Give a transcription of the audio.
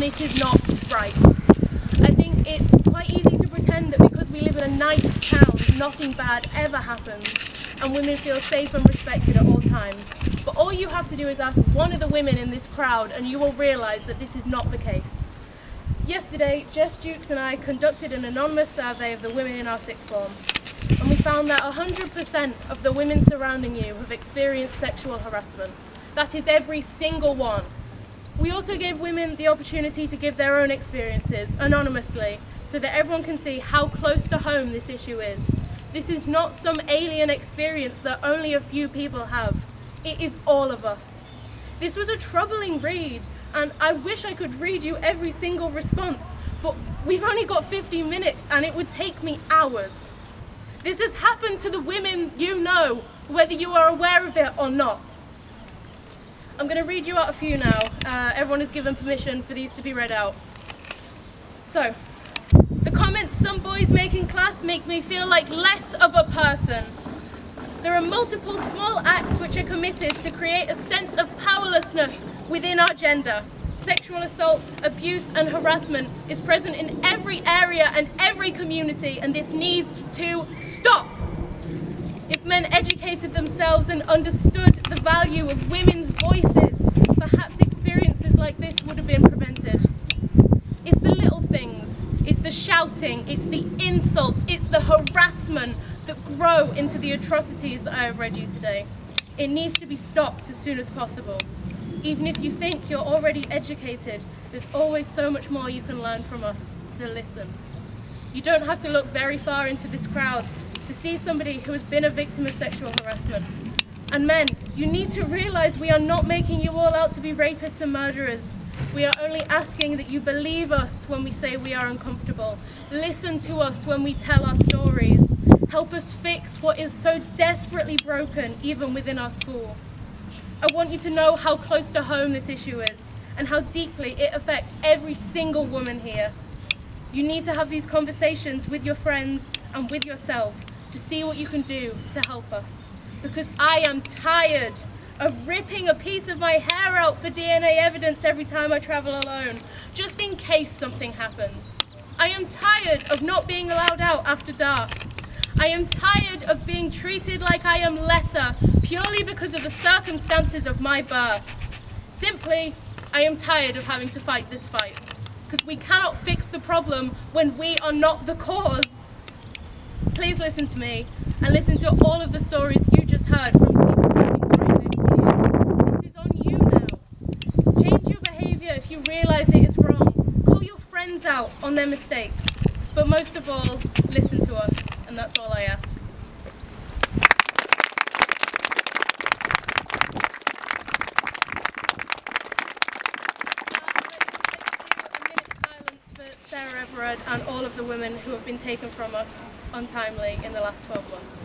and it is not right. I think it's quite easy to pretend that because we live in a nice town, nothing bad ever happens, and women feel safe and respected at all times. But all you have to do is ask one of the women in this crowd and you will realise that this is not the case. Yesterday, Jess Dukes and I conducted an anonymous survey of the women in our sixth form, and we found that 100% of the women surrounding you have experienced sexual harassment. That is every single one. We also gave women the opportunity to give their own experiences anonymously so that everyone can see how close to home this issue is. This is not some alien experience that only a few people have. It is all of us. This was a troubling read, and I wish I could read you every single response, but we've only got 15 minutes and it would take me hours. This has happened to the women you know, whether you are aware of it or not. I'm going to read you out a few now. Everyone is given permission for these to be read out. So, the comments some boys make in class make me feel like less of a person. There are multiple small acts which are committed to create a sense of powerlessness within our gender. Sexual assault, abuse and harassment is present in every area and every community, and this needs to stop. If men educated themselves and understood the value of women's voices, perhaps experiences like this would have been prevented. It's the little things, it's the shouting, it's the insults, it's the harassment that grow into the atrocities that I have read you today. It needs to be stopped as soon as possible. Even if you think you're already educated, there's always so much more you can learn from us, so listen. You don't have to look very far into this crowd to see somebody who has been a victim of sexual harassment. And men, you need to realise we are not making you all out to be rapists and murderers. We are only asking that you believe us when we say we are uncomfortable. Listen to us when we tell our stories. Help us fix what is so desperately broken, even within our school. I want you to know how close to home this issue is and how deeply it affects every single woman here. You need to have these conversations with your friends and with yourself to see what you can do to help us. Because I am tired of ripping a piece of my hair out for DNA evidence every time I travel alone, just in case something happens. I am tired of not being allowed out after dark. I am tired of being treated like I am lesser purely because of the circumstances of my birth. Simply, I am tired of having to fight this fight, because we cannot fix the problem when we are not the cause. Please listen to me and listen to all of the stories you just heard from people standing right next to you. This is on you now. Change your behaviour if you realise it is wrong. Call your friends out on their mistakes. But most of all, listen to us, and that's all I ask. Sarah Everard and all of the women who have been taken from us untimely in the last 12 months.